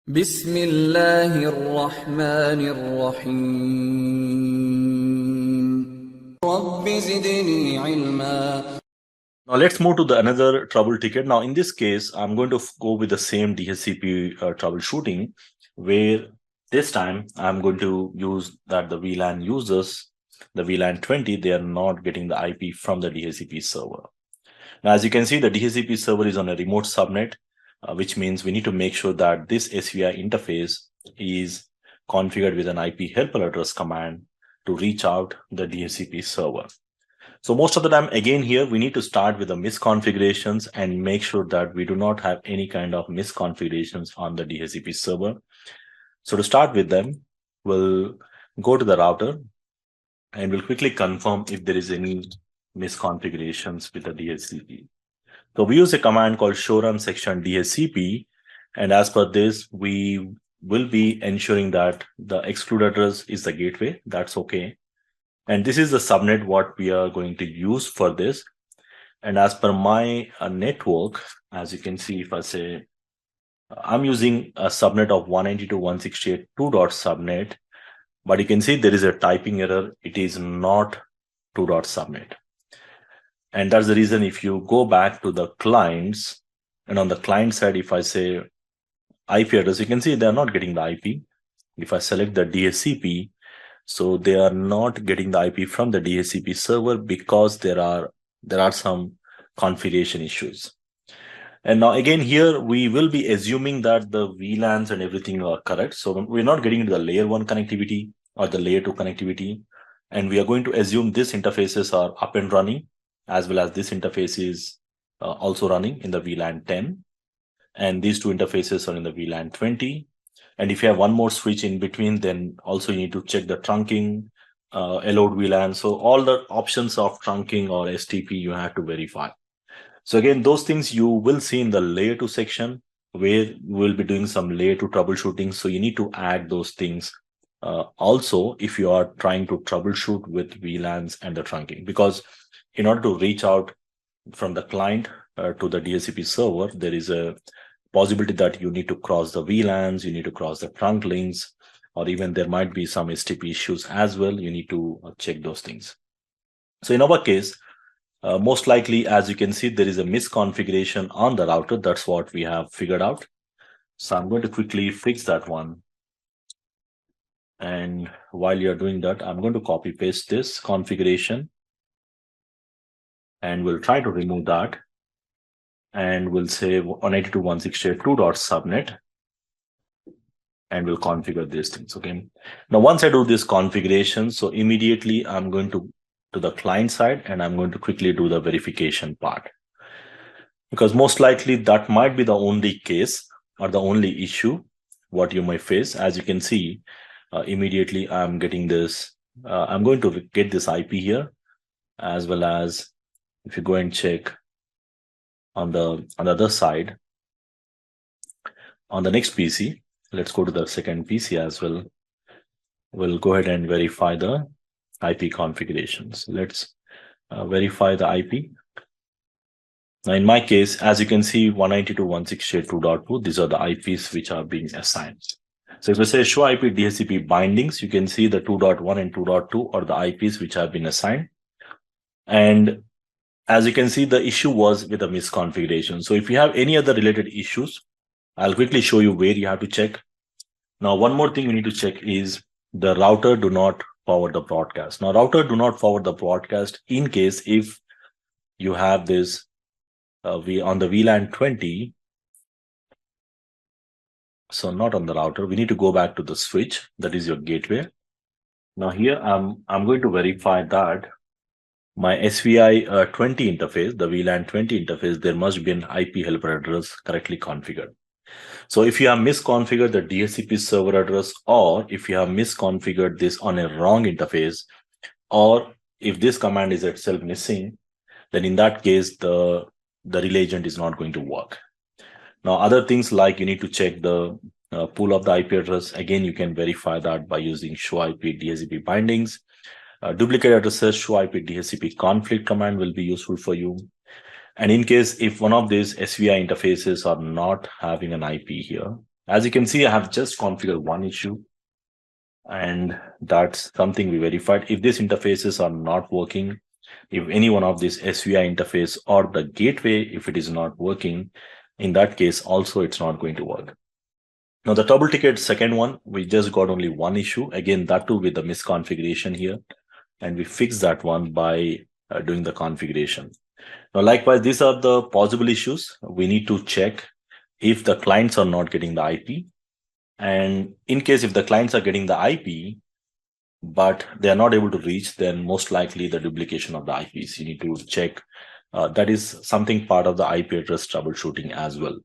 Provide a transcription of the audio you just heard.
بسم الله الرحمن الرحيم رب زدني علما. Now let's move to the another trouble ticket. Now in this case, I'm going to go with the same DHCP troubleshooting, where this time I'm going to use that the VLAN users, the VLAN 20, they are not getting the IP from the DHCP server. Now, as you can see, the DHCP server is on a remote subnet, which means we need to make sure that this SVI interface is configured with an IP helper address command to reach out the DHCP server. So most of the time, again, here we need to start with the misconfigurations and make sure that we do not have any kind of misconfigurations on the DHCP server. So to start with them, we'll go to the router and we'll quickly confirm if there is any misconfigurations with the DHCP. So we use a command called show run section DHCP, and as per this, we will be ensuring that the exclude address is the gateway. That's okay. And this is the subnet what we are going to use for this. And as per my network, as you can see, if I say I'm using a subnet of 192.168.2.subnet, but you can see there is a typing error. It is not 2.subnet. And that's the reason if you go back to the clients, and on the client side, if I say IP address, you can see they're not getting the IP. If I select the DHCP, so they are not getting the IP from the DHCP server because there are some configuration issues. And now again, here we will be assuming that the VLANs and everything are correct. So we're not getting into the layer 1 connectivity or the layer 2 connectivity. And we are going to assume these interfaces are up and running, as well as this interface is also running in the VLAN 10. And these two interfaces are in the VLAN 20. And if you have one more switch in between, then also you need to check the trunking, allowed VLAN. So all the options of trunking or STP, you have to verify. So again, those things you will see in the layer 2 section, where we'll be doing some layer 2 troubleshooting. So you need to add those things also if you are trying to troubleshoot with VLANs and the trunking, because in order to reach out from the client to the DHCP server, there is a possibility that you need to cross the VLANs, you need to cross the trunk links, or even there might be some STP issues as well. You need to check those things. So in our case, most likely, as you can see, there is a misconfiguration on the router. That's what we have figured out. So I'm going to quickly fix that one. And while you're doing that, I'm going to copy paste this configuration. And we'll try to remove that. And we'll say 192.168.2.subnet. And we'll configure these things. Okay. Now, once I do this configuration, so immediately I'm going to the client side and I'm going to quickly do the verification part. Because most likely that might be the only case or the only issue what you might face. As you can see, immediately I'm getting this. I'm going to get this IP here, as well as if you go and check on the other side, on the next PC, let's go to the second PC as well. We'll go ahead and verify the IP configurations. Let's verify the IP. Now, in my case, as you can see, 192.168.2.2, these are the IPs which are being assigned. So if we say show IP DHCP bindings, you can see the 2.1 and 2.2 are the IPs which have been assigned. And as you can see, the issue was with the misconfiguration. So if you have any other related issues, I'll quickly show you where you have to check. Now, one more thing you need to check is the router do not forward the broadcast. Now, router do not forward the broadcast in case if you have this on the VLAN 20. So not on the router, we need to go back to the switch, that is your gateway. Now here I'm going to verify that my SVI 20 interface, the VLAN 20 interface, there must be an IP helper address correctly configured. So if you have misconfigured the DHCP server address, or if you have misconfigured this on a wrong interface, or if this command is itself missing, then in that case, the relay agent is not going to work. Now, other things like you need to check the pool of the IP address. Again, you can verify that by using show IP DHCP bindings. Duplicate addresses, show IP DHCP conflict command will be useful for you. And in case if one of these SVI interfaces are not having an IP here, As you can see, I have just configured one issue, and that's something we verified. If these interfaces are not working, if any one of this SVI interface or the gateway, if it is not working, in that case, also it's not going to work. Now the trouble ticket second one, we just got only one issue. Again, that too with the misconfiguration here. And we fixed that one by doing the configuration. Now, likewise, these are the possible issues. We need to check if the clients are not getting the IP. And in case if the clients are getting the IP, but they are not able to reach, then most likely the duplication of the IPs. You need to check. That is something part of the IP address troubleshooting as well.